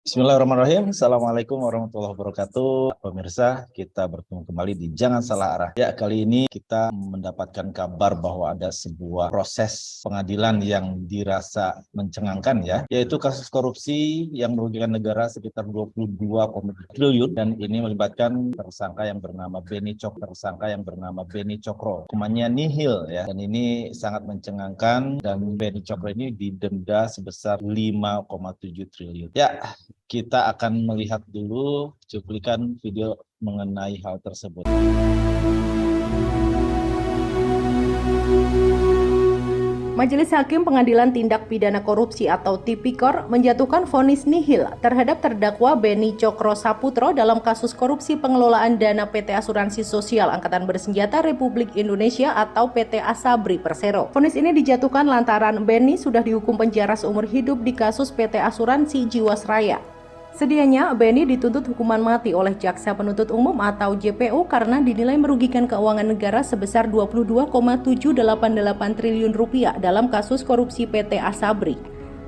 Bismillahirrahmanirrahim. Assalamualaikum warahmatullahi wabarakatuh. Pemirsa, kita bertemu kembali di Jangan Salah Arah. Ya, kali ini kita mendapatkan kabar bahwa ada sebuah proses pengadilan yang dirasa mencengangkan ya, yaitu kasus korupsi yang merugikan negara sekitar 22,7 triliun dan ini melibatkan tersangka yang bernama Beni Cokro. Hukumannya nihil ya, dan ini sangat mencengangkan dan Beni Cokro ini didenda sebesar 5,7 triliun. Ya, kita akan melihat dulu cuplikan video mengenai hal tersebut. Majelis Hakim Pengadilan Tindak Pidana Korupsi atau Tipikor menjatuhkan vonis nihil terhadap terdakwa Beni Cokro Saputro dalam kasus korupsi pengelolaan dana PT Asuransi Sosial Angkatan Bersenjata Republik Indonesia atau PT Asabri Persero. Vonis ini dijatuhkan lantaran Beni sudah dihukum penjara seumur hidup di kasus PT Asuransi Jiwasraya. Sedianya, Beni dituntut hukuman mati oleh Jaksa Penuntut Umum atau JPU karena dinilai merugikan keuangan negara sebesar 22,788 triliun rupiah dalam kasus korupsi PT Asabri.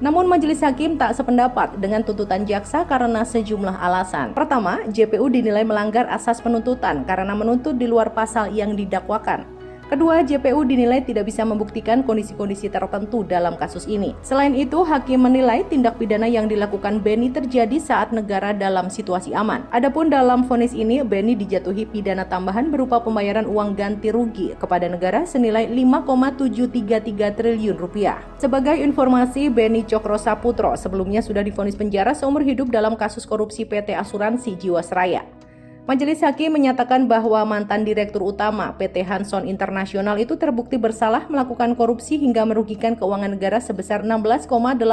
Namun Majelis Hakim tak sependapat dengan tuntutan jaksa karena sejumlah alasan. Pertama, JPU dinilai melanggar asas penuntutan karena menuntut di luar pasal yang didakwakan. Kedua, JPU dinilai tidak bisa membuktikan kondisi-kondisi tertentu dalam kasus ini. Selain itu, hakim menilai tindak pidana yang dilakukan Beni terjadi saat negara dalam situasi aman. Adapun dalam vonis ini, Beni dijatuhi pidana tambahan berupa pembayaran uang ganti rugi kepada negara senilai 5,733 triliun rupiah. Sebagai informasi, Beni Cokro Saputro sebelumnya sudah divonis penjara seumur hidup dalam kasus korupsi PT Asuransi Jiwasraya. Majelis Hakim menyatakan bahwa mantan Direktur Utama PT Hanson Internasional itu terbukti bersalah melakukan korupsi hingga merugikan keuangan negara sebesar 16,807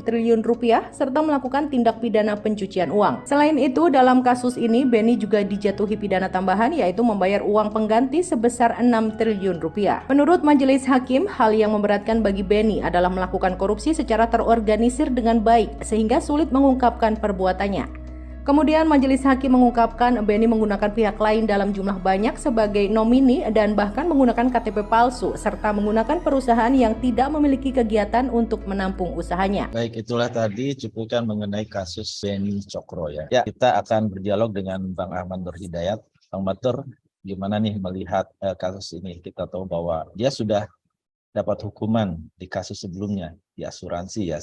triliun rupiah serta melakukan tindak pidana pencucian uang. Selain itu, dalam kasus ini Beni juga dijatuhi pidana tambahan yaitu membayar uang pengganti sebesar 6 triliun rupiah. Menurut Majelis Hakim, hal yang memberatkan bagi Beni adalah melakukan korupsi secara terorganisir dengan baik sehingga sulit mengungkapkan perbuatannya. Kemudian Majelis Hakim mengungkapkan Beni menggunakan pihak lain dalam jumlah banyak sebagai nomini dan bahkan menggunakan KTP palsu serta menggunakan perusahaan yang tidak memiliki kegiatan untuk menampung usahanya. Baik, itulah tadi cuplikan mengenai kasus Beni Cokro ya. Ya, kita akan berdialog dengan Bang Ahmad Nur Hidayat. Bang Batur, gimana nih melihat kasus ini? Kita tahu bahwa dia sudah dapat hukuman di kasus sebelumnya di asuransi ya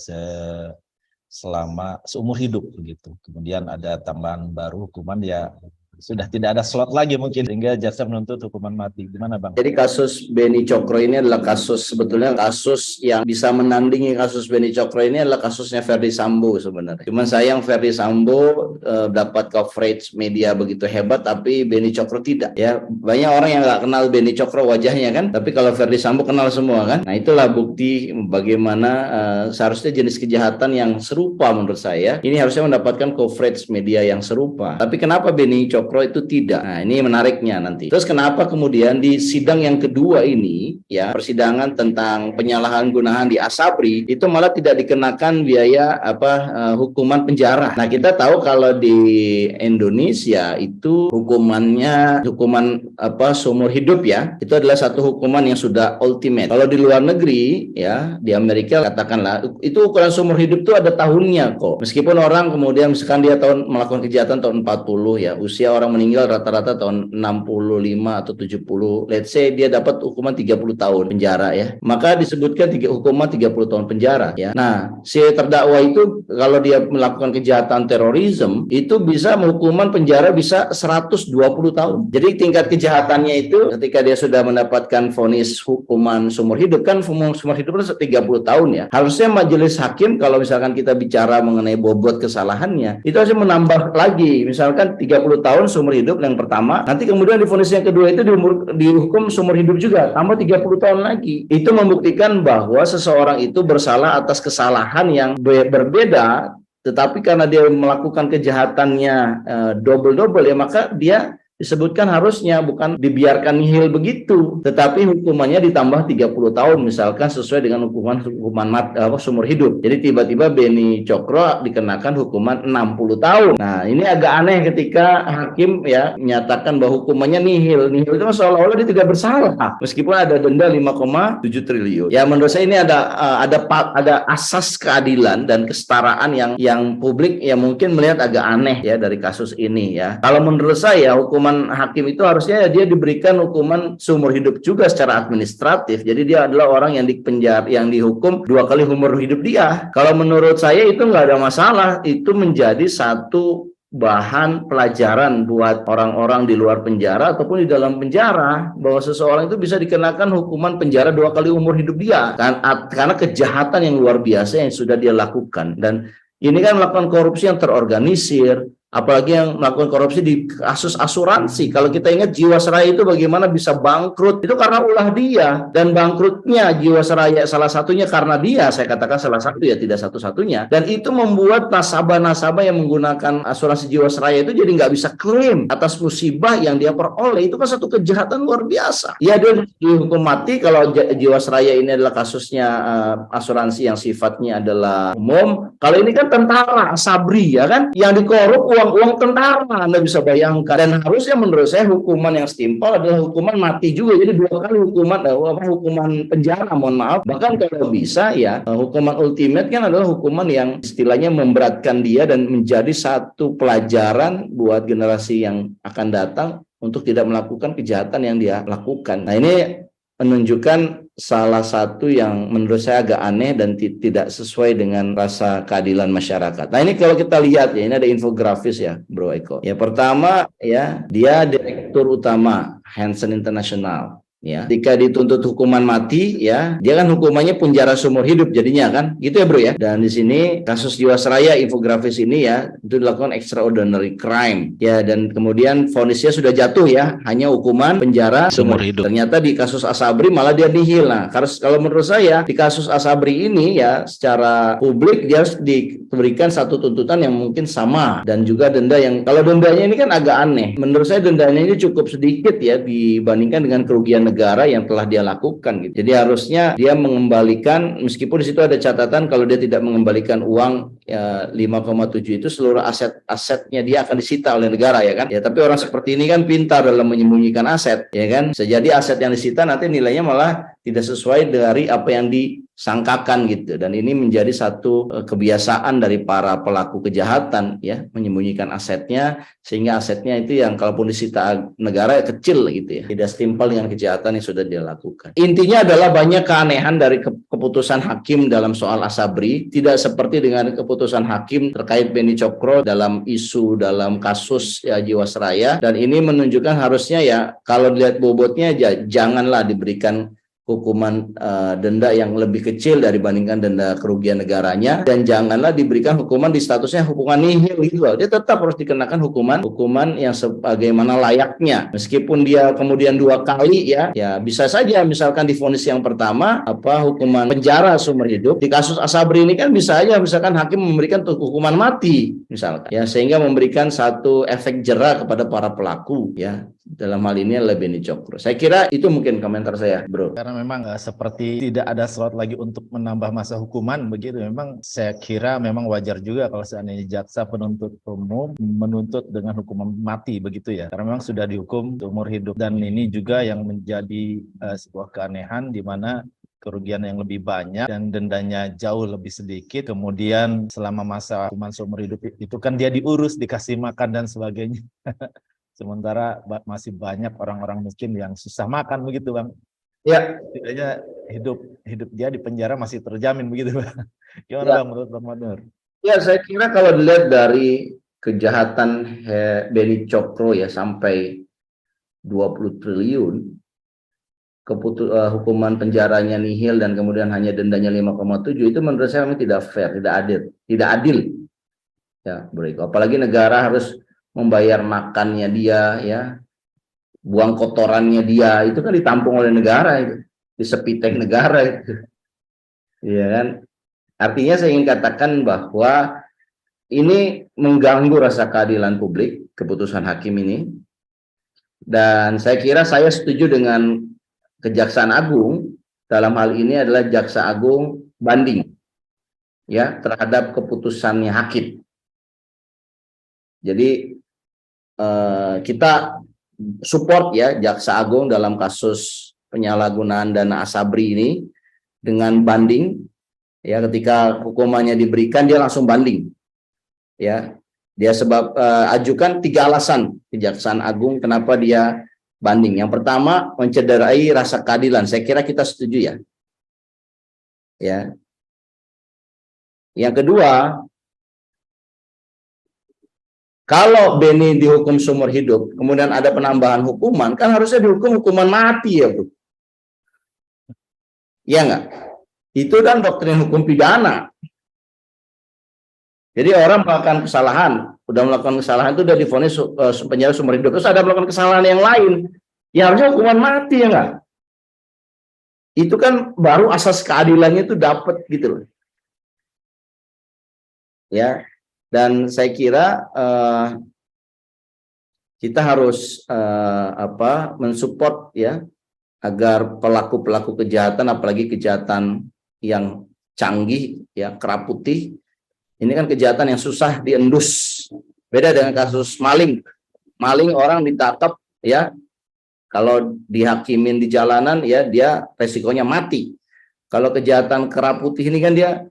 selama seumur hidup begitu. Kemudian ada tambahan baru hukuman ya sudah tidak ada slot lagi mungkin sehingga jaksa menuntut hukuman mati. Gimana Bang? Jadi kasus Beni Cokro ini adalah sebetulnya kasus yang bisa menandingi kasus Beni Cokro ini adalah kasusnya Ferdy Sambo sebenarnya. Cuman sayang Ferdy Sambo dapat coverage media begitu hebat tapi Beni Cokro tidak ya. Banyak orang yang nggak kenal Beni Cokro wajahnya kan, tapi kalau Ferdy Sambo kenal semua kan. Nah itulah bukti bagaimana seharusnya jenis kejahatan yang serupa menurut saya ini harusnya mendapatkan coverage media yang serupa. Tapi kenapa Beni Cokro itu tidak? Nah, ini menariknya nanti. Terus kenapa kemudian di sidang yang kedua ini, ya, persidangan tentang penyalahan gunaan di Asabri itu malah tidak dikenakan biaya hukuman penjara. Nah, kita tahu kalau di Indonesia itu hukuman seumur hidup ya. Itu adalah satu hukuman yang sudah ultimate. Kalau di luar negeri ya, di Amerika katakanlah itu ukuran seumur hidup itu ada tahunnya kok. Meskipun orang kemudian misalkan dia melakukan kejahatan tahun 40 ya, usia orang meninggal rata-rata tahun 65 atau 70, let's say dia dapat hukuman 30 tahun penjara ya, maka disebutkan hukuman 30 tahun penjara ya. Nah, si terdakwa itu kalau dia melakukan kejahatan terorisme itu bisa hukuman penjara bisa 120 tahun. Jadi tingkat kejahatannya itu ketika dia sudah mendapatkan vonis hukuman seumur hidup kan seumur hidup itu 30 tahun ya. Harusnya majelis hakim kalau misalkan kita bicara mengenai bobot kesalahannya itu harusnya menambah lagi misalkan 30 tahun seumur hidup yang pertama, nanti kemudian di vonis yang kedua itu dihukum seumur hidup juga, tambah 30 tahun lagi. Itu membuktikan bahwa seseorang itu bersalah atas kesalahan yang berbeda, tetapi karena dia melakukan kejahatannya double ya, maka dia disebutkan harusnya bukan dibiarkan nihil begitu, tetapi hukumannya ditambah 30 tahun misalkan sesuai dengan hukuman seumur hidup. Jadi tiba-tiba Beni Cokro dikenakan hukuman 60 tahun. Nah, ini agak aneh ketika hakim ya menyatakan bahwa hukumannya nihil. Nihil itu seolah-olah dia tidak bersalah meskipun ada denda 5,7 triliun. Ya menurut saya ini ada asas keadilan dan kesetaraan yang publik ya mungkin melihat agak aneh ya dari kasus ini ya. Kalau menurut saya hukuman hakim itu harusnya dia diberikan hukuman seumur hidup juga secara administratif. Jadi dia adalah orang yang dipenjara, yang dihukum 2 kali umur hidup dia. Kalau menurut saya itu nggak ada masalah. Itu menjadi satu bahan pelajaran buat orang-orang di luar penjara ataupun di dalam penjara, bahwa seseorang itu bisa dikenakan hukuman penjara 2 kali umur hidup dia karena kejahatan yang luar biasa yang sudah dia lakukan. Dan ini kan melakukan korupsi yang terorganisir, apalagi yang melakukan korupsi di kasus asuransi. Kalau kita ingat Jiwasraya itu bagaimana bisa bangkrut, itu karena ulah dia. Dan bangkrutnya Jiwasraya salah satunya karena dia, saya katakan salah satu ya, tidak satu-satunya. Dan itu membuat nasabah-nasabah yang menggunakan asuransi Jiwasraya itu jadi nggak bisa klaim atas musibah yang dia peroleh. Itu kan satu kejahatan luar biasa. Ya dia dihukum mati kalau Jiwasraya ini adalah kasusnya asuransi yang sifatnya adalah umum. Kalau ini kan tentara, Sabri ya kan, yang dikorup uang tentara, Anda bisa bayangkan. Dan harusnya menurut saya hukuman yang setimpal adalah hukuman mati juga. Jadi 2 kali hukuman penjara, mohon maaf. Bahkan kalau bisa ya, hukuman ultimate kan adalah hukuman yang istilahnya memberatkan dia dan menjadi satu pelajaran buat generasi yang akan datang untuk tidak melakukan kejahatan yang dia lakukan. Nah, ini menunjukkan salah satu yang menurut saya agak aneh dan tidak sesuai dengan rasa keadilan masyarakat. Nah, ini kalau kita lihat ya, ini ada infografis ya, Bro Eko. Ya, pertama ya, dia direktur utama Hansen International. Ya, ketika dituntut hukuman mati, ya, dia kan hukumannya penjara seumur hidup jadinya kan, gitu ya bro ya. Dan di sini kasus Jiwasraya infografis ini ya, itu dilakukan extraordinary crime, ya, dan kemudian vonisnya sudah jatuh ya, hanya hukuman penjara seumur hidup. Ternyata di kasus Asabri malah dia nihil. Nah, kalau menurut saya di kasus Asabri ini ya, secara publik dia harus diberikan satu tuntutan yang mungkin sama dan juga denda yang, kalau dendanya ini kan agak aneh. Menurut saya dendanya ini cukup sedikit ya dibandingkan dengan kerugian negara yang telah dia lakukan gitu. Jadi harusnya dia mengembalikan, meskipun di situ ada catatan kalau dia tidak mengembalikan uang ya, 5,7 itu seluruh asetnya dia akan disita oleh negara ya kan. Ya, tapi orang seperti ini kan pintar dalam menyembunyikan aset ya kan. Sejadi aset yang disita nanti nilainya malah tidak sesuai dari apa yang disangkakan gitu. Dan ini menjadi satu kebiasaan dari para pelaku kejahatan ya, menyembunyikan asetnya sehingga asetnya itu yang kalaupun disita negara ya kecil gitu ya, tidak setimpal dengan kejahatan yang sudah dia lakukan. Intinya adalah banyak keanehan dari keputusan hakim dalam soal Asabri, tidak seperti dengan keputusan hakim terkait Beni Cokro dalam dalam kasus ya, Jiwasraya. Dan ini menunjukkan harusnya ya, kalau dilihat bobotnya ya, janganlah diberikan hukuman denda yang lebih kecil dibandingkan denda kerugian negaranya, dan janganlah diberikan hukuman di statusnya hukuman nihil gitu. Dia tetap harus dikenakan hukuman yang sebagaimana layaknya, meskipun dia kemudian 2 kali ya bisa saja misalkan divonis yang pertama hukuman penjara seumur hidup. Di kasus Asabri ini kan bisa aja misalkan hakim memberikan hukuman mati misalkan ya, sehingga memberikan satu efek jera kepada para pelaku ya, dalam hal ini adalah Beni Cokro. Saya kira itu mungkin komentar saya, bro. Karena memang seperti tidak ada slot lagi untuk menambah masa hukuman begitu. Memang saya kira memang wajar juga kalau seandainya jaksa penuntut umum menuntut dengan hukuman mati begitu ya. Karena memang sudah dihukum seumur hidup. Dan ini juga yang menjadi sebuah keanehan di mana kerugian yang lebih banyak dan dendanya jauh lebih sedikit. Kemudian selama masa hukuman seumur hidup itu kan dia diurus, dikasih makan dan sebagainya. Sementara masih banyak orang-orang miskin yang susah makan begitu, Bang. Ya. Setidaknya hidup dia di penjara masih terjamin begitu, Bang. Gimana Bang menurut Bang Madnur? Ya, saya kira kalau dilihat dari kejahatan Beni Cokro ya sampai 20 triliun, hukuman penjaranya nihil dan kemudian hanya dendanya 5,7, itu menurut saya memang tidak fair, tidak adil. Ya, beriku. Apalagi negara harus membayar makannya dia ya, buang kotorannya dia, itu kan ditampung oleh negara itu, di sepitek negara itu. Iya kan? Artinya saya ingin katakan bahwa ini mengganggu rasa keadilan publik, keputusan hakim ini. Dan saya kira saya setuju dengan Kejaksaan Agung dalam hal ini adalah Jaksa Agung banding ya terhadap keputusannya hakim. Jadi kita support ya Jaksa Agung dalam kasus penyalahgunaan dana Asabri ini dengan banding ya, ketika hukumannya diberikan dia langsung banding ya. Dia sebab ajukan 3 alasan Kejaksaan Agung kenapa dia banding. Yang pertama, mencederai rasa keadilan. Saya kira kita setuju ya. Ya. Yang kedua, kalau Beni dihukum seumur hidup, kemudian ada penambahan hukuman, kan harusnya dihukum hukuman mati ya, Bro. Iya nggak? Itu kan doktrin hukum pidana. Jadi orang melakukan kesalahan, udah melakukan kesalahan itu udah divonis penjara seumur hidup, terus ada melakukan kesalahan yang lain, ya harusnya hukuman mati ya nggak? Itu kan baru asas keadilannya itu dapat gitu loh. Ya, dan saya kira kita harus mensupport ya agar pelaku-pelaku kejahatan, apalagi kejahatan yang canggih ya, kerap putih. Ini kan kejahatan yang susah diendus. Beda dengan kasus maling. Maling orang ditangkap ya, kalau dihakimin di jalanan ya dia resikonya mati. Kalau kejahatan kerap putih ini kan dia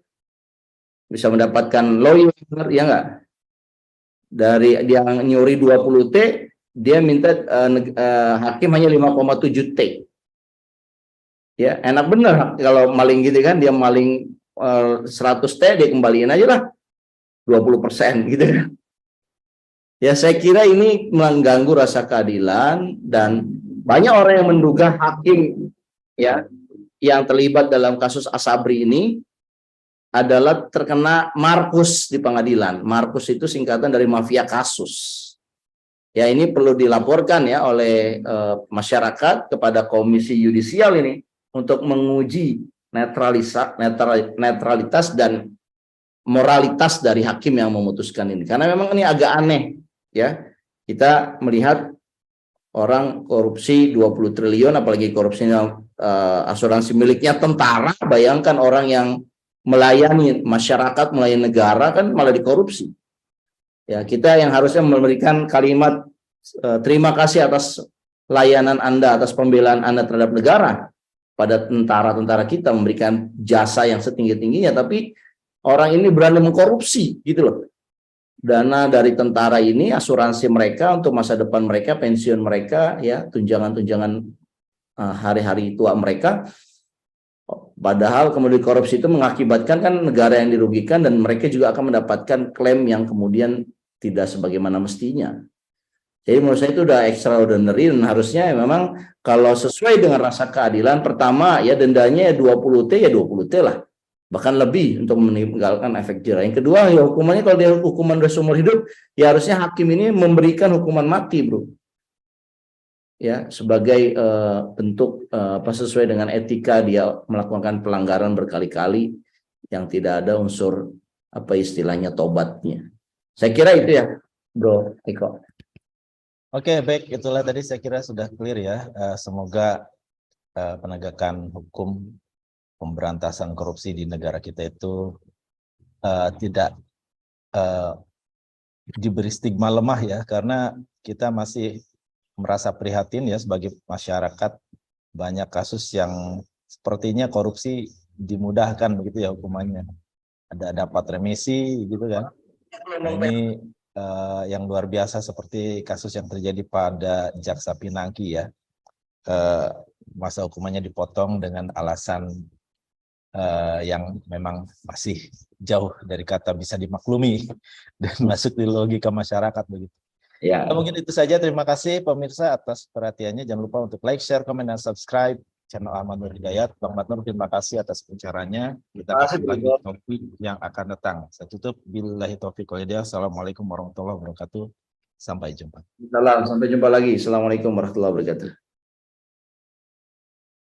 bisa mendapatkan lawyer ya enggak? Dari dia nyuri 20 T, dia minta hakim hanya 5,7 T. Ya, enak bener kalau maling gitu kan, dia maling 100 T dia kembaliin aja lah 20% gitu kan. Ya saya kira ini mengganggu rasa keadilan, dan banyak orang yang menduga hakim ya yang terlibat dalam kasus Asabri ini adalah terkena Markus di pengadilan. Markus itu singkatan dari mafia kasus. Ya ini perlu dilaporkan ya oleh masyarakat kepada Komisi Yudisial ini untuk menguji netralitas dan moralitas dari hakim yang memutuskan ini, karena memang ini agak aneh ya, kita melihat orang korupsi 20 triliun, apalagi korupsinya asuransi miliknya tentara. Bayangkan orang yang melayani masyarakat, melayani negara kan malah dikorupsi ya. Kita yang harusnya memberikan kalimat terima kasih atas layanan Anda, atas pembelaan Anda terhadap negara pada tentara-tentara kita, memberikan jasa yang setinggi-tingginya, tapi orang ini berani mengkorupsi gitu loh. Dana dari tentara ini, asuransi mereka untuk masa depan mereka, pensiun mereka, ya tunjangan-tunjangan hari-hari tua mereka. Padahal kemudian korupsi itu mengakibatkan kan negara yang dirugikan, dan mereka juga akan mendapatkan klaim yang kemudian tidak sebagaimana mestinya. Jadi menurut saya itu udah extraordinary, dan harusnya memang kalau sesuai dengan rasa keadilan, pertama ya dendanya 20 T ya 20 T lah. Bahkan lebih untuk meninggalkan efek jerah. Yang kedua ya hukumannya, kalau dia hukuman udah seumur hidup ya harusnya hakim ini memberikan hukuman mati, bro. Ya sebagai bentuk sesuai dengan etika dia melakukan pelanggaran berkali-kali yang tidak ada unsur istilahnya tobatnya. Saya kira itu ya, bro Eko. Oke, baik, itulah tadi saya kira sudah clear ya. Semoga penegakan hukum pemberantasan korupsi di negara kita itu tidak diberi stigma lemah ya, karena kita masih merasa prihatin ya sebagai masyarakat, banyak kasus yang sepertinya korupsi dimudahkan begitu ya hukumannya, ada dapat remisi gitu kan. Nah, ini yang luar biasa seperti kasus yang terjadi pada Jaksa Pinangki ya, masa hukumannya dipotong dengan alasan yang memang masih jauh dari kata bisa dimaklumi dan masuk di logika masyarakat begitu. Ya. Nah, mungkin itu saja. Terima kasih pemirsa atas perhatiannya. Jangan lupa untuk like, share, komen, dan subscribe channel Ahmad Nur Hidayat. Bang Matnur, terima kasih atas pencerahannya. Kita ketemu lagi di topik yang akan datang. Saya tutup. Billahi taufiq wal hidayah. Assalamualaikum warahmatullahi wabarakatuh. Sampai jumpa. Sampai jumpa lagi. Assalamualaikum warahmatullahi wabarakatuh.